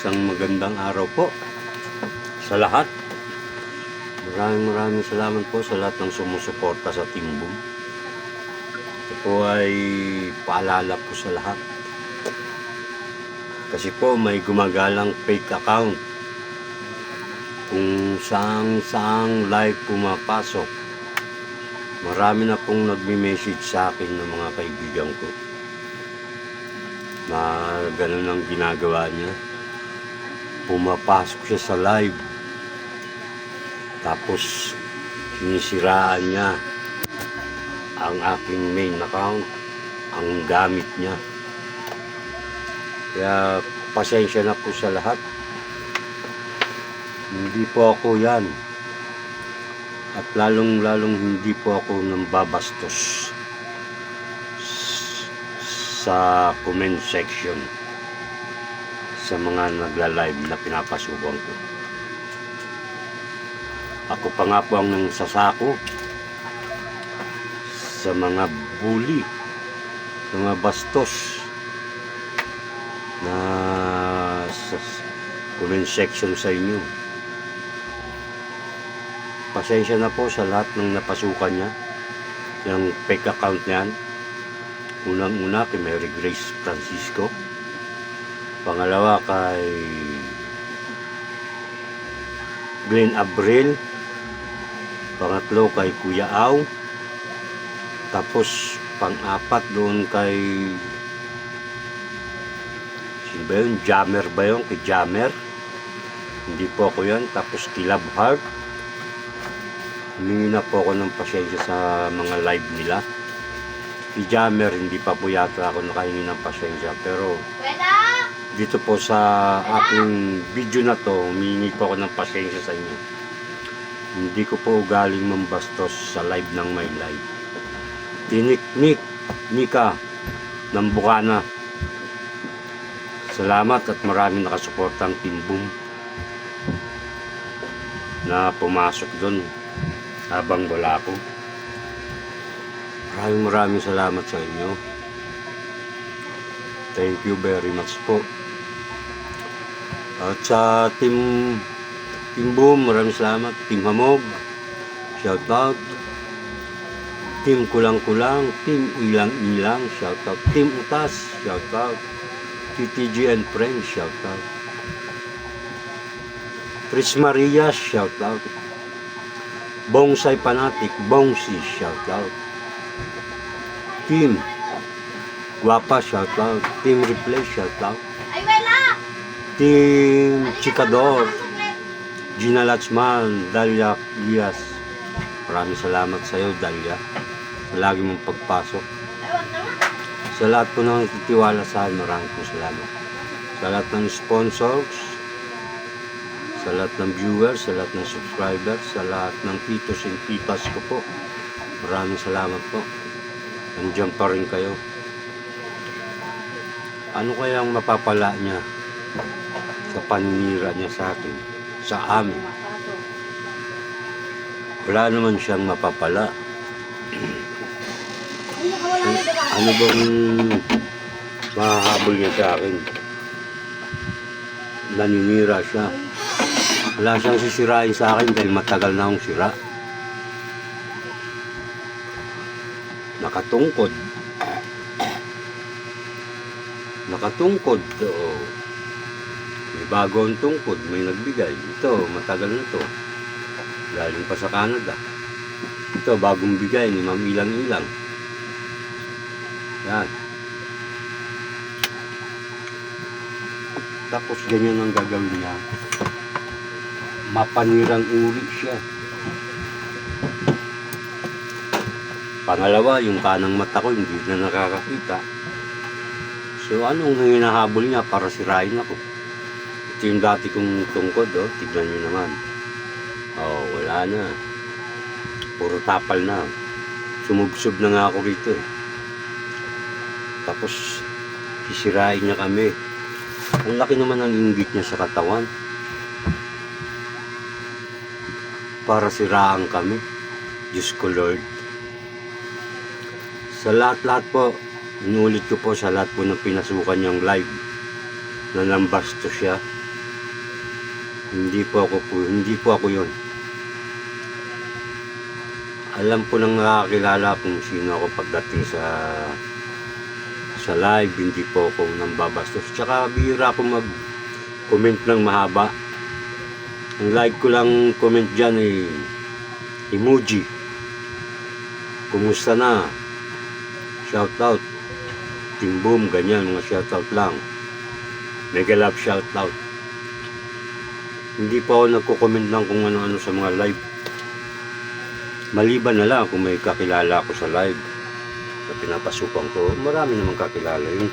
Isang magandang araw po sa lahat. Maraming salamat po sa lahat ng sumusuporta sa Team Boom. Ito po ay paalala po sa lahat. Kasi po may gumagalang fake account kung saang live pumapasok. Marami na pong nagme-message sa akin ng mga kaibigan ko na ganun ang ginagawa niya. Pumapasok siya sa live, tapos sinisiraan niya ang aking main account, ang gamit niya. Kaya pasensya na po sa lahat. Hindi po ako yan. At lalong hindi po ako nambabastos sa comment section sa mga nagla-live na pinapasukan ko. Ako pa nga po ang nangsasako sa mga bully, mga bastos na sa comment section sa inyo. Pasensya na po sa lahat ng napasukan niya, yung fake account niyan. Unang-una kay Mary Grace Francisco, pangalawa kay Glenn Abril, pangatlo kay Kuya Au, tapos pang-apat doon kay sino ba yun? Jammer ba yun? Kay Jammer, hindi po ako yan. Tapos kay Love Heart, humingi na po ako ng pasensya sa mga live nila. Si Jammer, hindi pa po yata ako nakahingi ng pasensya. Pero dito po sa aking video na to, humingi po ako ng pasensya sa inyo. Hindi ko po galing mambastos sa live ng my live. Tiniknik Nika ng Bukana. Salamat at maraming nakasuportang Team Boom na pumasok doon habang wala ako. Maraming salamat sa inyo. Thank you very much po. At sa Team Boom, maraming salamat. Team Hamog, shout out. Team Kulang-Kulang, Team Ilang-Ilang, shout out. Team Utas, shout out. TTG and Friends, shout out. Tris Maria, shout out. Bonsai Fanatic, Bongsi, shout out. Team Guapa, shout out. Team Replay, shout out. Team Chikador, Gina Latsman, Dalia Diaz. Maraming salamat sa iyo, Dalia. Lagi mong pagpasok. Sa lahat po ng nagtitiwala sa akin, maraming po salamat. Sa lahat ng sponsors, sa lahat ng viewers, sa lahat ng subscribers, sa lahat ng titos and titas ko po, maraming salamat po. Nandiyan pa rin kayo. Ano kaya ang mapapala niya sa paninira niya sa akin, sa amin? Wala naman siyang mapapala. Ano bang mahahabol niya sa akin? Naninira siya. Wala siyang sisirain sa akin dahil matagal na akong sira. Nakatungkod. Oo. May bagong tungkod, may nagbigay. Ito, matagal na to. Galing pa sa Canada. Ito, bagong bigay ni Ma'am Ilang-Ilang. Yan. Tapos ganyan ang gagawin niya. Mapanirang uri siya. Pangalawa, yung kanang mata ko hindi na nakakakita. So anong hinahabol niya para sirain ako? Ito yung dati kong tungkod, oh. Tignan nyo naman. Oh, wala na. Puro tapal na. Sumubsob na nga ako rito eh. Tapos sisirain niya kami. Ang laki naman ang inggit niya sa katawan. Para siraan kami. Diyos ko Lord. Sa lahat-lahat po, inulit ko po sa lahat po ng pinasukan niyang live na nambasto siya. Hindi po ako yun. Alam po ng nakakilala kung sino ako pagdating sa live. Hindi po ako nambabastos. Tsaka bihira ako mag-comment ng mahaba. Ang like ko lang comment dyan ay emoji. Kumusta na? Shoutout. Team Boom, ganyan, mga shoutout lang. Mega love shoutout. Hindi po ako nagko-comment lang kung ano-ano sa mga live. Maliban na lang kung may kakilala ako sa live na pinapasukan ko. Marami namang kakilala yung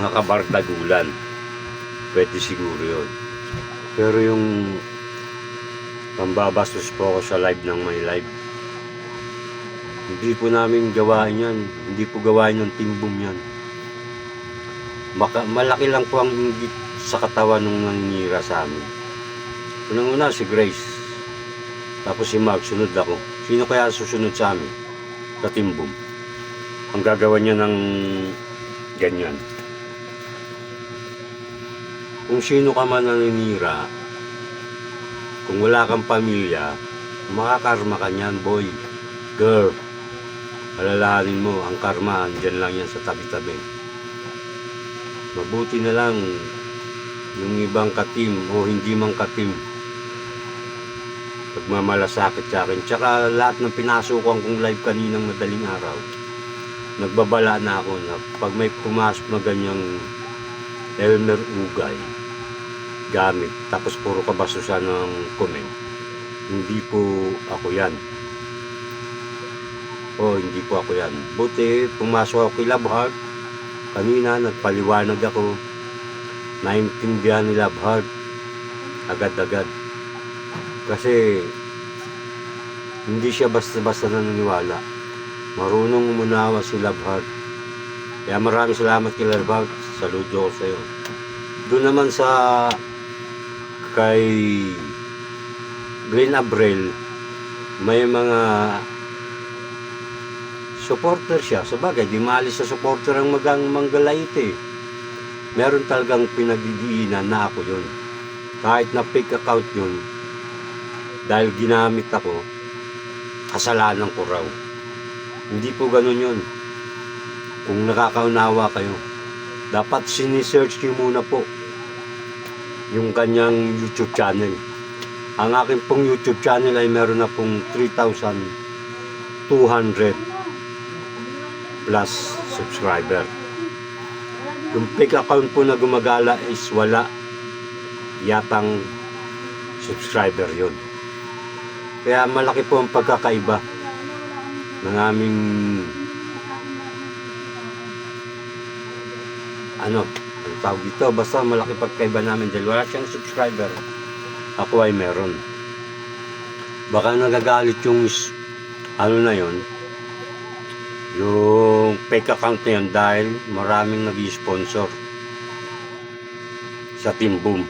mga kabardagulan. Pwede siguro yun. Pero yung pambabastos po ako sa live ng may live, hindi po namin gawain yan. Hindi po gawain ng Team Boom yan. Malaki lang po ang inggit sa katawan ng naninira sa amin. Unang-una si Grace. Tapos si Mark, sunod ako. Sino kaya susunod sa amin? Sa Team Boom. Ang gagawa niya ng ganyan. Kung sino ka man naninira, kung wala kang pamilya, makakarma ka niyan, boy. Girl, alalahanin mo, ang karma, andyan lang yan sa tabi-tabi. Mabuti na lang yung ibang katim o hindi mang katim pagmamalasakit sa akin. Tsaka lahat ng pinasukan kong live kaninang madaling araw, nagbabala na ako na pag may pumasok na ganyang Elmer Ugay gamit, tapos puro kabasusan ng comment, hindi po ako yan. Hindi po ako yan. Buti pumasok ako kay Love Heart kanina, nagpaliwanag ako, naintindihan ni Love Heart agad-agad. Kasi hindi siya basta-basta naniniwala. Marunong umunawa si Love Heart. Kaya maraming salamat kay Love Heart. Saludo ko sa iyo. Doon naman sa kay Glenn Abrel, may mga supporter siya. Sa bagay, di maalis sa supporter ang manggalayte. Meron talagang pinagdidiinan na ako yun. Kahit na fake account yun, dahil ginamit ako, kasalanan ko raw. Hindi po ganun yun. Kung nakakaunawa kayo, dapat sinisearch nyo muna po yung kanyang YouTube channel. Ang akin pong YouTube channel ay meron na pong 3,200 plus subscriber. Yung fake account po na gumagala is wala yatang subscriber yun. Kaya malaki po ang pagkakaiba ng aming ang tawag dito, basta malaki pagkaiba namin dahil wala siyang subscriber, ako ay meron. Baka nagagalit yung na yon, yung fake account na yun, dahil maraming nag-sponsor sa Team Boom.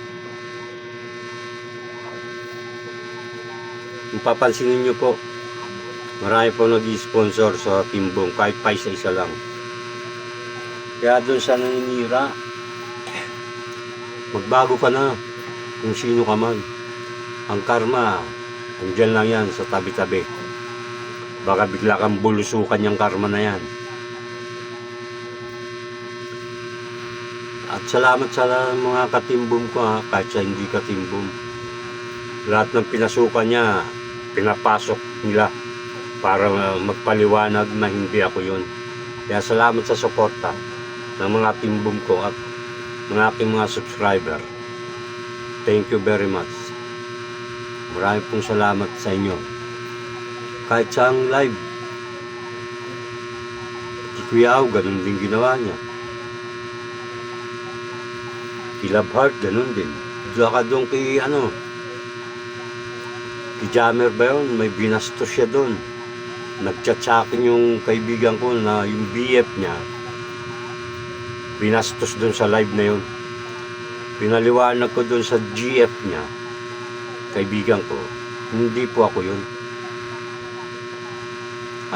Kung papansinin nyo po, marami po nag-sponsor sa Team Boom, kahit pa isa-isa lang. Kaya doon sa naninira, magbago ka na kung sino ka man. Ang karma, andyan lang yan sa tabi-tabi. Baka bigla kang bulusukan yung karma na yan. At salamat sa mga katimbom ko, kahit sa hindi katimbom. Lahat ng pinasukan niya, pinapasok nila para magpaliwanag na hindi ako yun. Kaya salamat sa suporta ng mga timbom ko at ng aking mga subscriber. Thank you very much. Marami pong salamat sa inyo. Kahit sa ang live, si Kuya Au, ganun din ginawa niya. Si Love Heart, ganun din. Doon kay kay Jammer ba yun? May binastos siya doon. Nag-chat sa akin yung kaibigan ko na yung BF niya, binastos doon sa live na yun. Pinaliwanag ko doon sa GF niya, kaibigan ko, hindi po ako yun.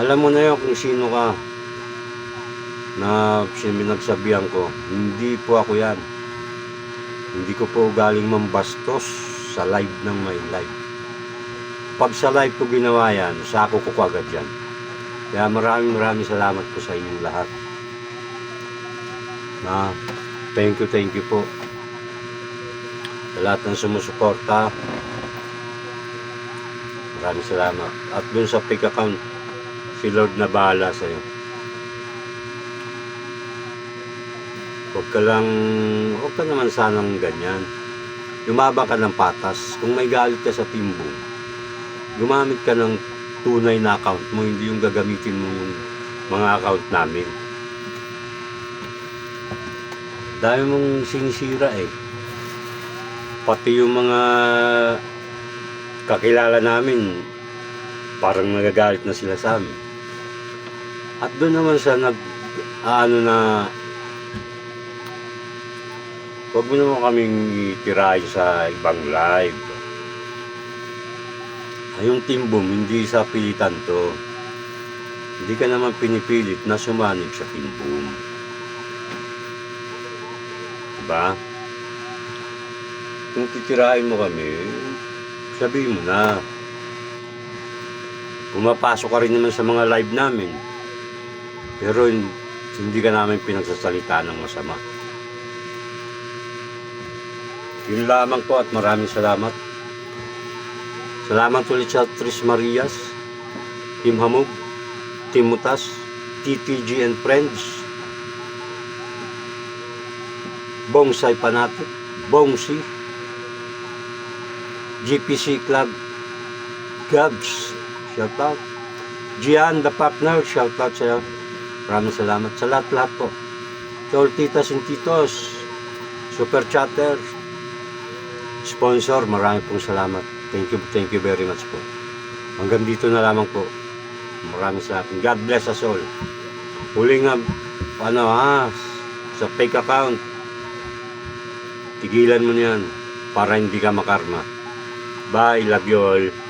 Alam mo na yun kung sino ka na pinagsabihan ko, hindi po ako yan. Hindi ko po galing mambastos sa live ng may live. Pag sa live ko ginawa yan, sako ko agad yan. Kaya maraming salamat po sa inyong lahat. Thank you po. Sa lahat ng sumusuporta, maraming salamat. At dun sa fake account, si Lord na bahala sa'yo. Huwag ka naman sanang ganyan. Lumabang ka ng patas. Kung may galit ka sa timbong, gumamit ka ng tunay na account mo, hindi yung gagamitin mo yung mga account namin. Dahil mong sinisira eh. Pati yung mga kakilala namin, parang nagagalit na sila sa amin. At doon naman sa huwag mo naman kaming itirahin sa ibang live. Yung Team Boom, hindi sa pilitan to. Hindi ka naman pinipilit na sumanib sa Team Boom. Diba? Kung titirahin mo kami, sabihin mo na. Pumapasok ka rin naman sa mga live namin. Pero hindi ka namin pinagsasalita ng masama. Yun lamang po at maraming salamat. Salamat ulit sa Tris Marias, Team Hamog, Team Mutas, TTG and Friends, Bonsai Fanatic, Bongsi, GPC Club, Gabs, shout out. Gian the Partner, shout out sa iyo. Maraming salamat sa lahat po. Sa all titas and titos, super chatter, sponsor, maraming pong salamat. Thank you very much po. Hanggang dito na lamang po. Maraming salamat. God bless us all. Huli nga, sa fake account, tigilan mo niyan para hindi ka makarma. Bye, love you all.